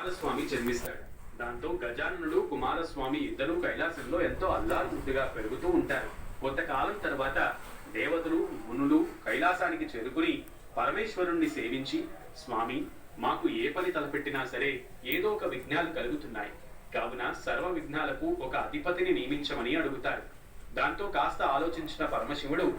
కుమారస్వామి జన్మిస్తాడు. దాంతో గజాననుడు కుమారస్వామి ఇద్దరు కైలాసంలో ఎంతో అల్లారుముద్దుగా పెరుగుతూ ఉంటారు. కొంతకాలం తర్వాత దేవతలు మునులు కైలాసానికి చేరుకుని పరమేశ్వరుణ్ణి సేవించి, స్వామి, మాకు ఏ పని తలపెట్టినా సరే ఏదో ఒక విఘ్నాలు కలుగుతున్నాయి, కావున సర్వ విఘ్నాలకు ఒక అధిపతిని నియమించమని అడుగుతారు. దాంతో కాస్త ఆలోచించిన పరమశివుడు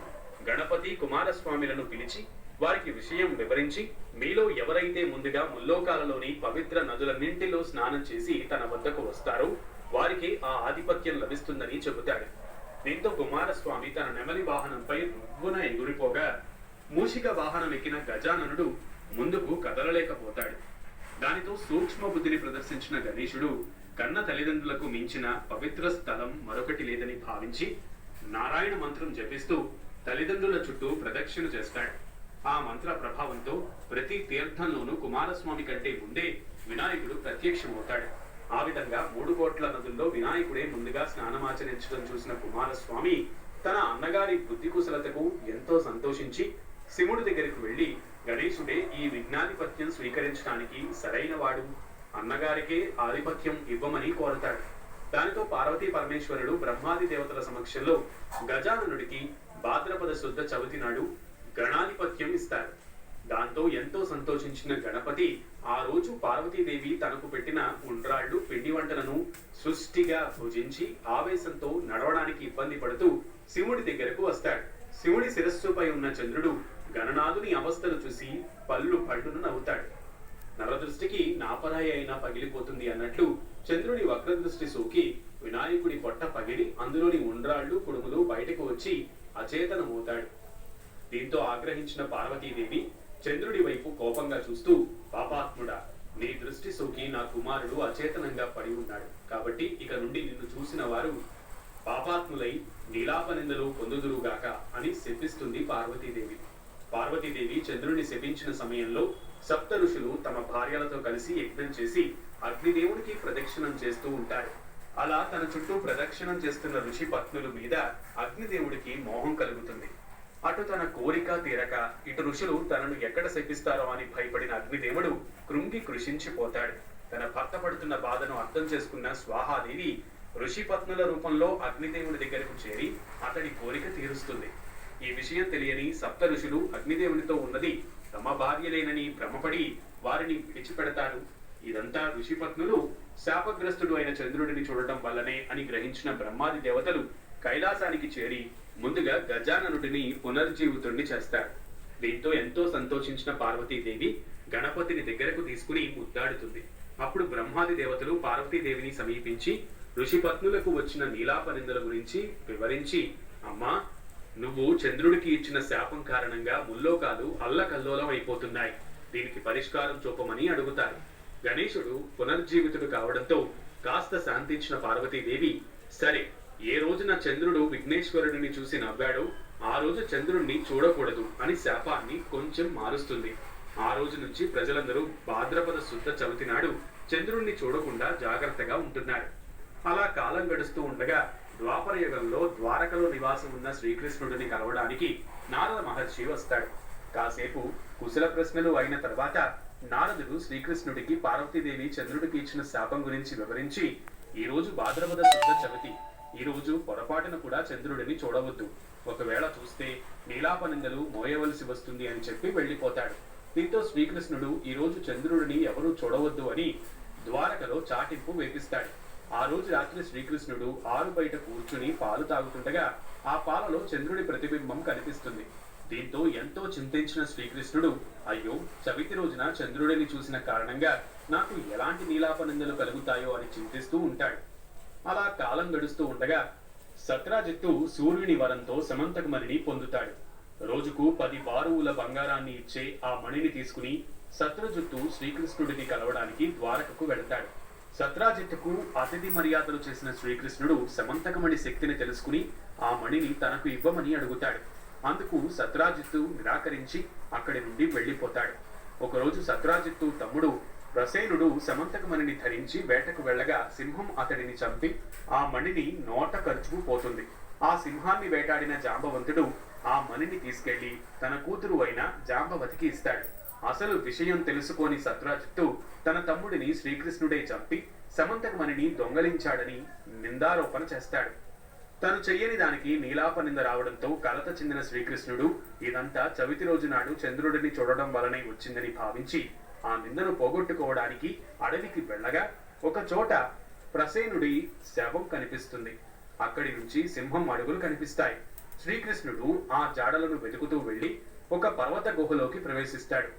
గణపతి కుమారస్వామిలను పిలిచి వారికి విషయం వివరించి, మీలో ఎవరైతే ముందుగా ముల్లోకాలలోని పవిత్ర నదులన్నింటిలో స్నానం చేసి తన వద్దకు వస్తారో వారికి ఆ ఆధిపత్యం లభిస్తుందని చెబుతాడు. దీంతో కుమారస్వామి తన నెమలి వాహనంపై రువ్వున ఎగురిపోగా మూషిక వాహనం ఎక్కిన గజాననుడు ముందుకు కదలలేకపోతాడు. దానితో సూక్ష్మ బుద్ధిని ప్రదర్శించిన గణేశుడు కన్న తల్లిదండ్రులకు మించిన పవిత్ర స్థలం మరొకటి లేదని భావించి నారాయణ మంత్రం జపిస్తూ తల్లిదండ్రుల చుట్టూ ప్రదక్షిణ చేస్తాడు. ఆ మంత్ర ప్రభావంతో ప్రతి తీర్థంలోనూ కుమారస్వామి కంటే ముందే వినాయకుడు ప్రత్యక్షమవుతాడు. ఆ విధంగా 3 కోట్ల నదుల్లో వినాయకుడే ముందుగా స్నానమాచరించడం చూసిన కుమారస్వామి తన అన్నగారి బుద్ధి కుశలతకు ఎంతో సంతోషించి శివుడి దగ్గరికి వెళ్లి, గణేశుడే ఈ విఘ్నాధిపత్యం స్వీకరించడానికి సరైన వాడు, అన్నగారికే ఆధిపత్యం ఇవ్వమని కోరతాడు. దానితో పార్వతీ పరమేశ్వరుడు బ్రహ్మాది దేవతల సమక్షంలో గజాననుడికి భాద్రపద శుద్ధ చవితి నాడు గణాధిపత్యం ఇస్తారు. దాంతో ఎంతో సంతోషించిన గణపతి ఆ రోజు పార్వతీదేవి తనకు పెట్టిన ఉండ్రాళ్లు, పిండి వంటలను సృష్టిగా భుజించి ఆవేశంతో నడవడానికి ఇబ్బంది పడుతూ శివుడి దగ్గరకు వస్తాడు. శివుడి శిరస్సుపై ఉన్న చంద్రుడు గణనాథుని అవస్థను చూసి పళ్ళును నవ్వుతాడు. నరదృష్టికి నాపరాయి అయినా పగిలిపోతుంది అన్నట్లు చంద్రుడి వక్రదృష్టి సోకి వినాయకుడి పొట్ట పగిలి అందులోని ఉండ్రాళ్లు, కుడుములు బయటకు వచ్చి అచేతనమవుతాడు. దీంతో ఆగ్రహించిన పార్వతీదేవి చంద్రుడి వైపు కోపంగా చూస్తూ, పాపాత్ముడా, నీ దృష్టి సోకి నా కుమారుడు అచేతనంగా పడి ఉన్నాడు, కాబట్టి ఇక నుండి నిన్ను చూసిన వారు పాపాత్ములై నీలాపనిందలు పొందుదురుగాక అని శపిస్తుంది పార్వతీదేవి. పార్వతీదేవి చంద్రుడిని శపించిన సమయంలో సప్త ఋషులు తమ భార్యలతో కలిసి యజ్ఞం చేసి అగ్నిదేవునికి ప్రదక్షిణం చేస్తూ ఉంటారు. అలా తన చుట్టూ ప్రదక్షిణం చేస్తున్న ఋషి పత్నుల మీద అగ్నిదేవుడికి మోహం కలుగుతుంది. అటు తన కోరిక తీరక ఇటు ఋషులు తనను ఎక్కడ శపిస్తారో అని భయపడిన అగ్నిదేవుడు కృంగి కృషించిపోతాడు. తన భర్త పడుతున్న బాధను అర్థం చేసుకున్న స్వాహాదేవి ఋషి పత్నుల రూపంలో అగ్నిదేవుడి దగ్గరకు చేరి అతడి కోరిక తీరుస్తుంది. ఈ విషయం తెలియని సప్త ఋషులు అగ్నిదేవునితో ఉన్నది తమ భార్యలేనని భ్రమపడి వారిని విడిచిపెడతారు. ఇదంతా ఋషిపత్నులు శాపగ్రస్తుడు అయిన చంద్రుడిని చూడటం వల్లనే అని గ్రహించిన బ్రహ్మాది దేవతలు కైలాసానికి చేరి ముందుగా గజాననుడిని పునర్జీవితుణ్ణి చేస్తారు. దీంతో ఎంతో సంతోషించిన పార్వతీదేవి గణపతిని దగ్గరకు తీసుకుని ముద్దాడుతుంది. అప్పుడు బ్రహ్మాది దేవతలు పార్వతీదేవిని సమీపించి ఋషిపత్నులకు వచ్చిన నీలాపనిందల గురించి వివరించి, అమ్మా, నువ్వు చంద్రుడికి ఇచ్చిన శాపం కారణంగా ముల్లోకాలు అల్లకల్లోలం అయిపోతున్నాయి, దీనికి పరిష్కారం చూపమని అడుగుతారు. గణేశుడు పునర్జీవితుడు కావడంతో కాస్త శాంతించిన పార్వతీదేవి, సరే, ఏ రోజున చంద్రుడు విఘ్నేశ్వరుడిని చూసి నవ్వాడో ఆ రోజు చంద్రుణ్ణి చూడకూడదు అని శాపాన్ని కొంచెం మారుస్తుంది. ఆ రోజు నుంచి ప్రజలందరూ భాద్రపద శుద్ధ చవితి నాడు చంద్రుణ్ణి చూడకుండా జాగ్రత్తగా ఉంటున్నారు. అలా కాలం గడుస్తూ ఉండగా ద్వాపర యుగంలో ద్వారకలో నివాసం ఉన్న శ్రీకృష్ణుడిని కలవడానికి నారద మహర్షి వస్తాడు. కాసేపు కుశల ప్రశ్నలు అయిన తర్వాత నారదుడు శ్రీకృష్ణుడికి పార్వతీదేవి చంద్రుడికి ఇచ్చిన శాపం గురించి వివరించి, ఈ రోజు భాద్రపద శుద్ధ చవితి, ఈ రోజు పొరపాటున కూడా చంద్రుడిని చూడవద్దు, ఒకవేళ చూస్తే నీలాపనిందలు మోయవలసి వస్తుంది అని చెప్పి వెళ్లిపోతాడు. దీంతో శ్రీకృష్ణుడు ఈ రోజు చంద్రుడిని ఎవరూ చూడవద్దు అని ద్వారకలో చాటింపు వేపిస్తాడు. ఆ రోజు రాత్రి శ్రీకృష్ణుడు ఆరు బయట కూర్చుని పాలు తాగుతుండగా ఆ పాలలో చంద్రుడి ప్రతిబింబం కనిపిస్తుంది. దీంతో ఎంతో చింతించిన శ్రీకృష్ణుడు, అయ్యో, చవితి రోజున చంద్రుడిని చూసిన కారణంగా నాకు ఎలాంటి నీలాపనిందలు కలుగుతాయో అని చింతిస్తూ ఉంటాడు. అలా కాలం గడుస్తూ ఉండగా సత్రాజిత్తు సూర్యుని వరంతో సమంతక మణిని పొందుతాడు. రోజుకు 10 బారువుల బంగారాన్ని ఇచ్చే ఆ మణిని తీసుకుని సత్రజిత్తు శ్రీకృష్ణుడిని కలవడానికి ద్వారకకు వెళతాడు. సత్రాజిత్తుకు అతిథి మర్యాదలు చేసిన శ్రీకృష్ణుడు సమంతకమణి శక్తిని తెలుసుకుని ఆ మణిని తనకు ఇవ్వమని అడుగుతాడు. అందుకు సత్రాజిత్తు నిరాకరించి అక్కడి నుండి వెళ్లిపోతాడు. ఒకరోజు సత్రాజిత్తు తమ్ముడు ప్రసేనుడు సమంతకమణిని ధరించి వేటకు వెళ్లగా సింహం అతడిని చంపి ఆ మణిని నోట ఖర్చుకుపోతుంది. ఆ సింహాన్ని వేటాడిన జాంబవంతుడు ఆ మణిని తీసుకెళ్లి తన కూతురు అయిన జాంబవతికి ఇస్తాడు. అసలు విషయం తెలుసుకోని సత్రాజిత్తు తన తమ్ముడిని శ్రీకృష్ణుడే చంపి సమంతకమణిని దొంగలించాడని నిందారోపణ చేస్తాడు. తను చెయ్యని దానికి నీలాపనింద రావడంతో కలత చెందిన శ్రీకృష్ణుడు ఇదంతా చవితి రోజు నాడు చంద్రుడిని చూడడం వలనే వచ్చిందని భావించి ఆ నిందను పోగొట్టుకోవడానికి అడవికి వెళ్ళగా ఒక చోట ప్రసేనుడి శవం కనిపిస్తుంది. అక్కడి నుంచి సింహం అడుగులు కనిపిస్తాయి. శ్రీకృష్ణుడు ఆ జాడలను వెతుకుతూ వెళ్లి ఒక పర్వత గుహలోకి ప్రవేశిస్తాడు.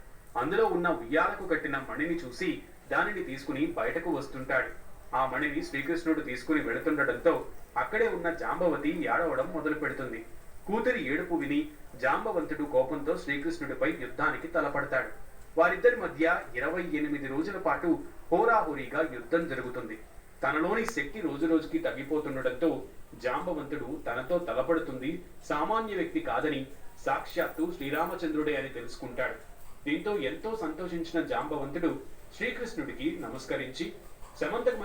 అందులో ఉన్న ఉయ్యాలకు కట్టిన మణిని చూసి దానిని తీసుకుని బయటకు వస్తుంటాడు. ఆ మణిని శ్రీకృష్ణుడు తీసుకుని వెళుతుండటంతో అక్కడే ఉన్న జాంబవతి ఏడవడం మొదలు పెడుతుంది. కూతురి ఏడుపు విని జాంబవంతుడు కోపంతో శ్రీకృష్ణుడిపై యుద్ధానికి తలపడతాడు. వారిద్దరి మధ్య 28 రోజుల పాటు హోరాహోరీగా యుద్ధం జరుగుతుంది. తనలోని శక్తి రోజు రోజుకి తగ్గిపోతుండటంతో జాంబవంతుడు తనతో తలపడుతుంది సామాన్య వ్యక్తి కాదని, సాక్షాత్తు శ్రీరామచంద్రుడే అని తెలుసుకుంటాడు. దీంతో ఎంతో సంతోషించిన జాంబవంతుడు శ్రీకృష్ణుడికి నమస్కరించి సమంతకమణి